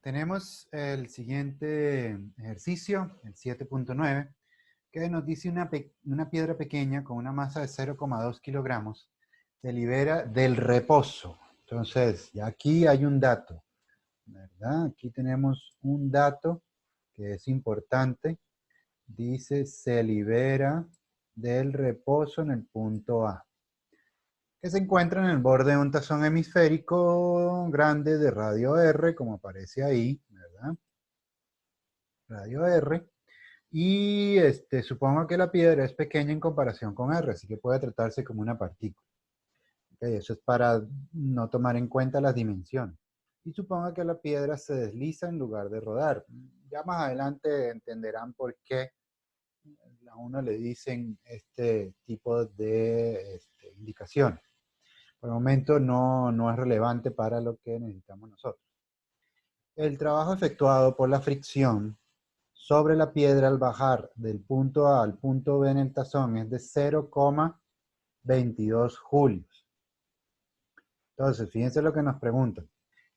Tenemos el siguiente ejercicio, el 7.9, que nos dice una piedra pequeña con una masa de 0,2 kilogramos se libera del reposo. Entonces, ya aquí hay un dato, ¿verdad? Aquí tenemos un dato que es importante. Dice, se libera del reposo en el punto A, que se encuentra en el borde de un tazón hemisférico grande de radio R, como aparece ahí, ¿verdad? Radio R. Y supongo que la piedra es pequeña en comparación con R, así que puede tratarse como una partícula. Okay, eso es para no tomar en cuenta las dimensiones. Y supongo que la piedra se desliza en lugar de rodar. Ya más adelante entenderán por qué a uno le dicen este tipo de indicaciones. Por el momento no es relevante para lo que necesitamos nosotros. El trabajo efectuado por la fricción sobre la piedra al bajar del punto A al punto B en el tazón es de 0,22 julios. Entonces, fíjense lo que nos preguntan.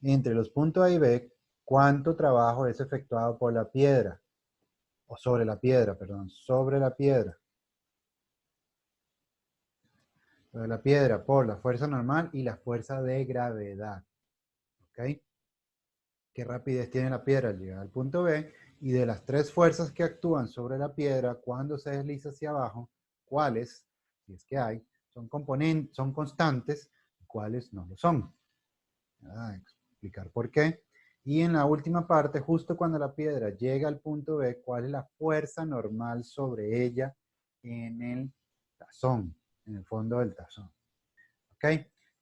Entre los puntos A y B, ¿cuánto trabajo es efectuado por la piedra? O sobre la piedra, perdón, sobre la piedra. Sobre la piedra por la fuerza normal y la fuerza de gravedad. ¿Ok? ¿Qué rapidez tiene la piedra al llegar al punto B? Y de las tres fuerzas que actúan sobre la piedra cuando se desliza hacia abajo, ¿cuáles, si es que hay, son constantes y cuáles no lo son? Explicar por qué. Y en la última parte, justo cuando la piedra llega al punto B, ¿cuál es la fuerza normal sobre ella en el tazón, en el fondo del tazón? ¿Ok?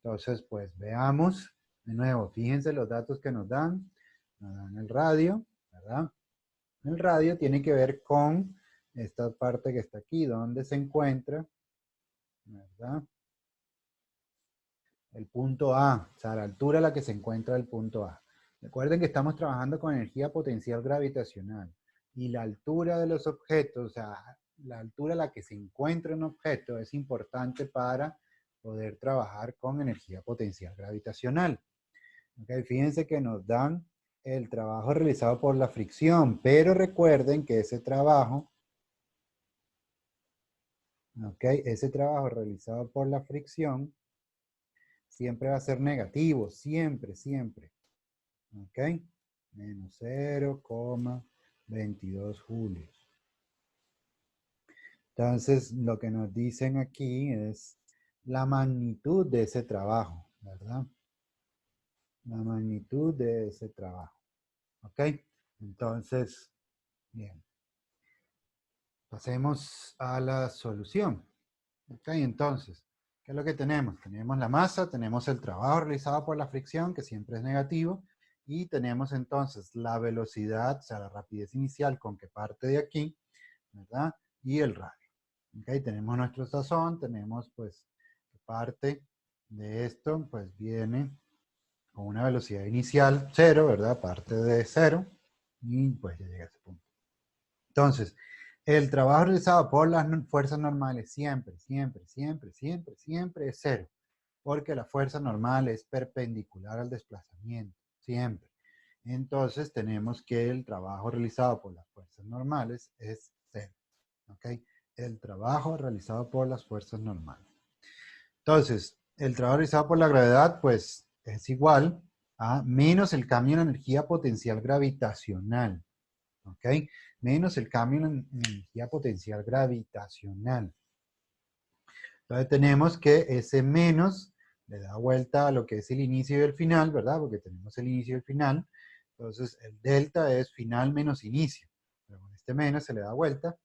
Entonces, pues veamos de nuevo. Fíjense los datos que nos dan. Nos dan el radio, ¿verdad? El radio tiene que ver con esta parte que está aquí, donde se encuentra, ¿verdad? El punto A, o sea, la altura a la que se encuentra el punto A. Recuerden que estamos trabajando con energía potencial gravitacional y la altura de los objetos, o sea, la altura a la que se encuentra un objeto es importante para poder trabajar con energía potencial gravitacional. Okay, fíjense que nos dan el trabajo realizado por la fricción, pero recuerden que ese trabajo, ese trabajo realizado por la fricción siempre va a ser negativo, siempre, siempre. ¿Ok? Menos 0,22 julios. Entonces, lo que nos dicen aquí es la magnitud de ese trabajo, ¿verdad? La magnitud de ese trabajo. ¿Ok? Entonces, bien. Pasemos a la solución. ¿Ok? Entonces, ¿qué es lo que tenemos? Tenemos la masa, tenemos el trabajo realizado por la fricción, que siempre es negativo, y tenemos entonces la velocidad, o sea, la rapidez inicial con que parte de aquí, ¿verdad? Y el radio. ¿Ok? Tenemos nuestro tazón, tenemos pues parte de esto, pues viene con una velocidad inicial 0, ¿verdad? Parte de 0, y pues ya llega a ese punto. Entonces, el trabajo realizado por las fuerzas normales siempre, siempre, siempre, siempre, siempre es 0, porque la fuerza normal es perpendicular al desplazamiento, siempre. Entonces, tenemos que el trabajo realizado por las fuerzas normales es 0, ¿ok? El trabajo realizado por las fuerzas normales. Entonces, el trabajo realizado por la gravedad, pues, es igual a menos el cambio en energía potencial gravitacional. ¿Ok? Menos el cambio en energía potencial gravitacional. Entonces tenemos que ese menos le da vuelta a lo que es el inicio y el final, ¿verdad? Porque tenemos el inicio y el final. Entonces el delta es final menos inicio. Pero con este menos se le da vuelta.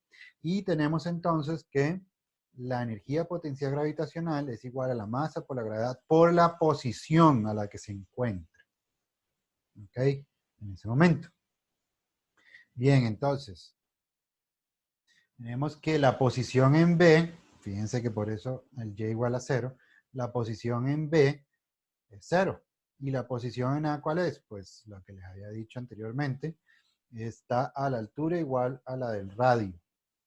Y tenemos entonces que la energía potencial gravitacional es igual a la masa por la gravedad por la posición a la que se encuentra. ¿Ok? En ese momento. Bien, entonces, tenemos que la posición en B, fíjense que por eso el y igual a 0, la posición en B es 0. ¿Y la posición en A cuál es? Pues lo que les había dicho anteriormente, está a la altura igual a la del radio.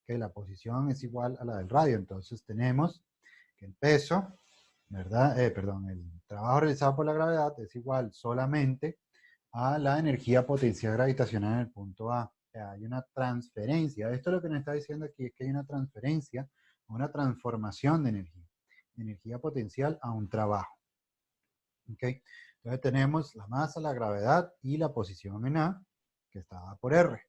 Que la posición es igual a la del radio. Entonces tenemos que el peso, ¿verdad? Perdón, el trabajo realizado por la gravedad es igual solamente a la energía potencial gravitacional en el punto A. O sea, hay una transferencia. Esto lo que nos está diciendo aquí es que hay una transferencia, una transformación de energía potencial a un trabajo. ¿Ok? Entonces tenemos la masa, la gravedad y la posición en A, que está dada por R.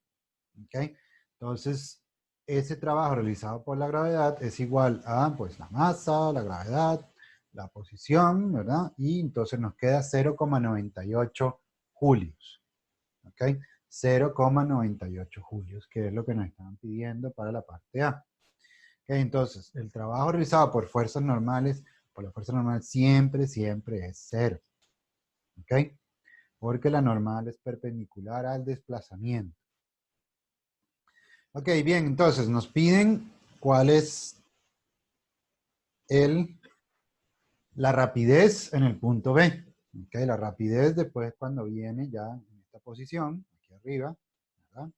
¿Ok? Entonces, ese trabajo realizado por la gravedad es igual a, pues, la masa, la gravedad, la posición, ¿verdad? Y entonces nos queda 0,98 julios. ¿Ok? 0,98 julios, que es lo que nos están pidiendo para la parte A. ¿Ok? Entonces, el trabajo realizado por fuerzas normales, por la fuerza normal, siempre, siempre es cero. ¿Ok? Porque la normal es perpendicular al desplazamiento. Ok, bien, entonces nos piden cuál es la rapidez en el punto B. Ok, la rapidez después cuando viene ya en esta posición, aquí arriba, ¿verdad?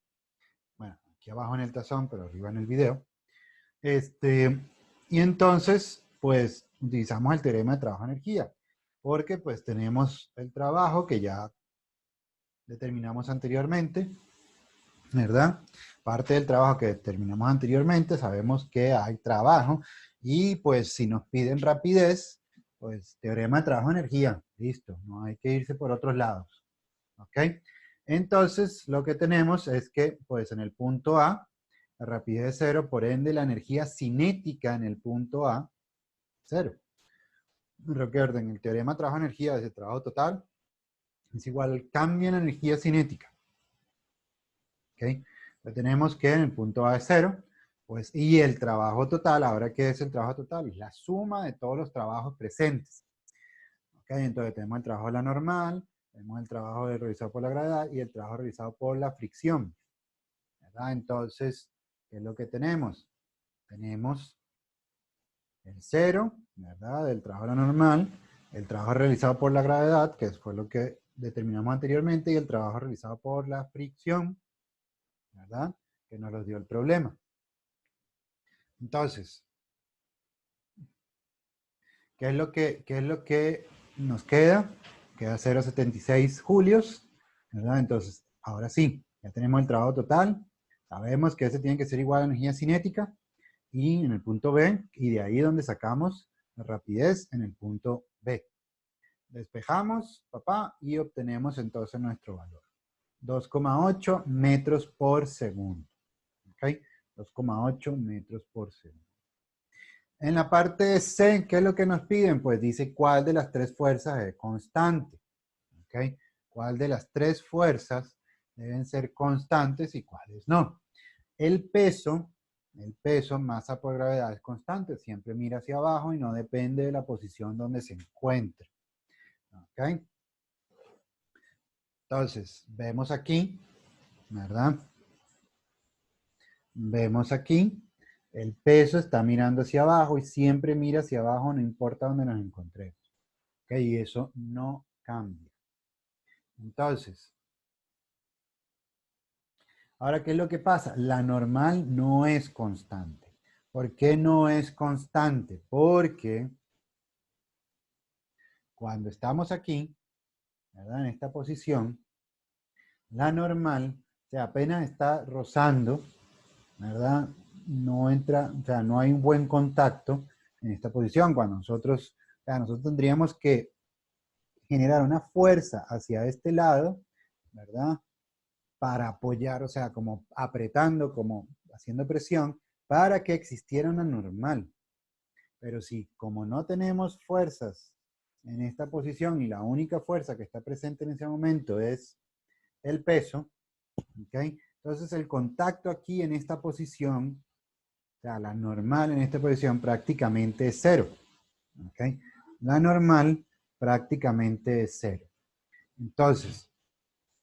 Bueno, aquí abajo en el tazón, pero arriba en el video. Y entonces, pues, utilizamos el teorema de trabajo-energía, porque pues tenemos el trabajo que ya determinamos anteriormente, ¿verdad? Parte del trabajo que determinamos anteriormente, sabemos que hay trabajo y pues si nos piden rapidez, pues teorema de trabajo-energía, listo, no hay que irse por otros lados, ¿ok? Entonces lo que tenemos es que pues en el punto A, la rapidez es cero, por ende la energía cinética en el punto A, cero. Recuerden, el teorema de trabajo-energía de trabajo total es igual al cambio en energía cinética. ¿Ok? Entonces tenemos que en el punto A es cero, pues, y el trabajo total, ahora ¿qué es el trabajo total? Es la suma de todos los trabajos presentes. ¿Ok? Entonces tenemos el trabajo de la normal, tenemos el trabajo realizado por la gravedad y el trabajo realizado por la fricción. ¿Verdad? Entonces, ¿qué es lo que tenemos? Tenemos el cero, ¿verdad? Del trabajo de la normal, el trabajo realizado por la gravedad, que fue lo que determinamos anteriormente, y el trabajo realizado por la fricción, ¿verdad? Que nos lo dio el problema. Entonces, qué es lo que nos queda? Queda 0,76 julios, ¿verdad? Entonces, ahora sí, ya tenemos el trabajo total. Sabemos que ese tiene que ser igual a energía cinética. Y en el punto B, y de ahí donde sacamos la rapidez en el punto B. Despejamos, papá, y obtenemos entonces nuestro valor. 2,8 metros por segundo. ¿Ok? 2,8 metros por segundo. En la parte C, ¿qué es lo que nos piden? Pues dice cuál de las tres fuerzas es constante. ¿Ok? ¿Cuál de las tres fuerzas deben ser constantes y cuáles no? El peso, masa por gravedad es constante, siempre mira hacia abajo y no depende de la posición donde se encuentre. ¿Ok? Entonces, vemos aquí, ¿verdad? Vemos aquí, el peso está mirando hacia abajo y siempre mira hacia abajo, no importa dónde nos encontremos. ¿Ok? Y eso no cambia. Entonces, ahora, ¿qué es lo que pasa? La normal no es constante. ¿Por qué no es constante? Porque cuando estamos aquí, ¿verdad? En esta posición, la normal, o sea, apenas está rozando, ¿verdad? No entra, o sea, no hay un buen contacto en esta posición. Cuando nosotros, o sea, nosotros tendríamos que generar una fuerza hacia este lado, ¿verdad? Para apoyar, o sea, como apretando, como haciendo presión, para que existiera una normal. Pero si, como no tenemos fuerzas en esta posición y la única fuerza que está presente en ese momento es el peso, ¿ok? Entonces el contacto aquí en esta posición, o sea, la normal en esta posición prácticamente es cero, ¿ok? La normal prácticamente es cero. Entonces,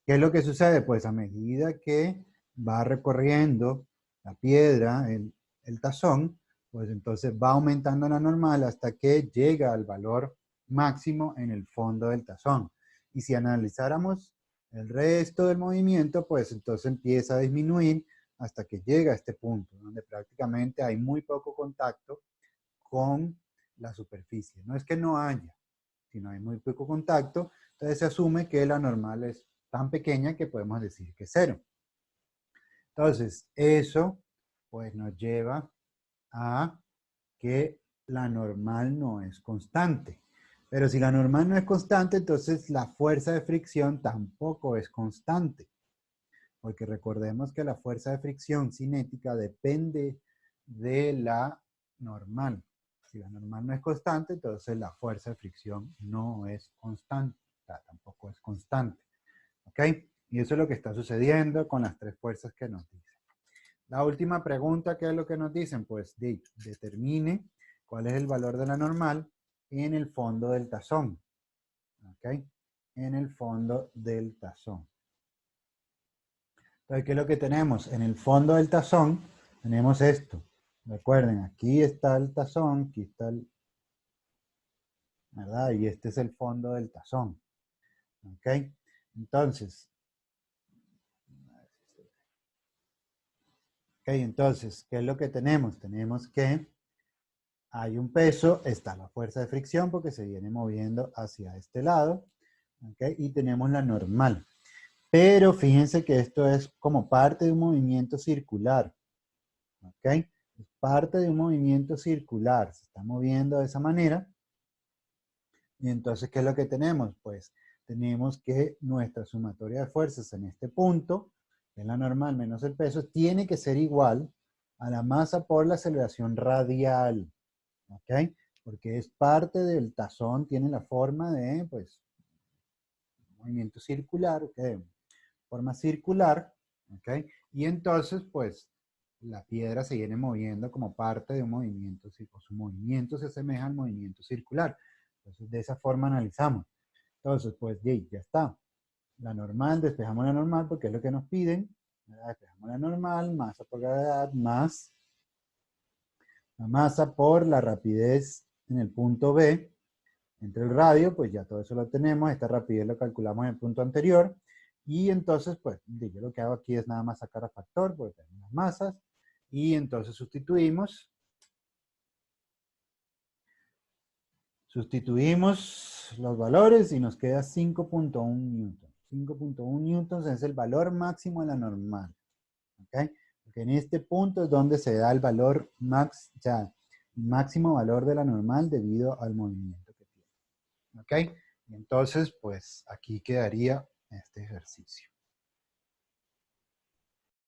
¿qué es lo que sucede? Pues a medida que va recorriendo la piedra, el tazón, pues entonces va aumentando la normal hasta que llega al valor máximo en el fondo del tazón. Y si analizáramos el resto del movimiento, pues entonces empieza a disminuir hasta que llega a este punto, donde prácticamente hay muy poco contacto con la superficie. No es que no haya, sino hay muy poco contacto, entonces se asume que la normal es tan pequeña que podemos decir que es 0. Entonces, eso pues nos lleva a que la normal no es constante. Pero si la normal no es constante, entonces la fuerza de fricción tampoco es constante. Porque recordemos que la fuerza de fricción cinética depende de la normal. Si la normal no es constante, entonces la fuerza de fricción no es constante. O sea, tampoco es constante. ¿Ok? Y eso es lo que está sucediendo con las tres fuerzas que nos dicen. La última pregunta, ¿qué es lo que nos dicen? Pues determine cuál es el valor de la normal en el fondo del tazón. ¿Ok? En el fondo del tazón. Entonces, ¿qué es lo que tenemos? En el fondo del tazón tenemos esto. Recuerden, aquí está el tazón, aquí está el... ¿verdad? Y este es el fondo del tazón. ¿Ok? Entonces, ¿qué es lo que tenemos? Tenemos que hay un peso, está la fuerza de fricción porque se viene moviendo hacia este lado, ¿ok? Y tenemos la normal. Pero fíjense que esto es como parte de un movimiento circular, ¿ok? Es parte de un movimiento circular, se está moviendo de esa manera. Y entonces, ¿qué es lo que tenemos? Pues tenemos que nuestra sumatoria de fuerzas en este punto, que es la normal menos el peso, tiene que ser igual a la masa por la aceleración radial, ¿ok? Porque es parte del tazón, tiene la forma de, pues, movimiento circular, ¿ok? Forma circular, ¿ok? Y entonces, pues, la piedra se viene moviendo como parte de un movimiento, su movimiento se asemeja al movimiento circular. Entonces, de esa forma analizamos. Entonces, pues, ya está. La normal, despejamos la normal porque es lo que nos piden. Despejamos la normal, masa por gravedad, más la masa por la rapidez en el punto B. Entre el radio, pues ya todo eso lo tenemos. Esta rapidez lo calculamos en el punto anterior. Y entonces, pues, yo lo que hago aquí es nada más sacar a factor, porque tenemos las masas. Y entonces sustituimos los valores y nos queda 5.1 newtons. 5.1 newtons es el valor máximo de la normal. ¿Ok? Porque en este punto es donde se da el valor máximo valor de la normal debido al movimiento que tiene. ¿Ok? Y entonces, pues aquí quedaría este ejercicio.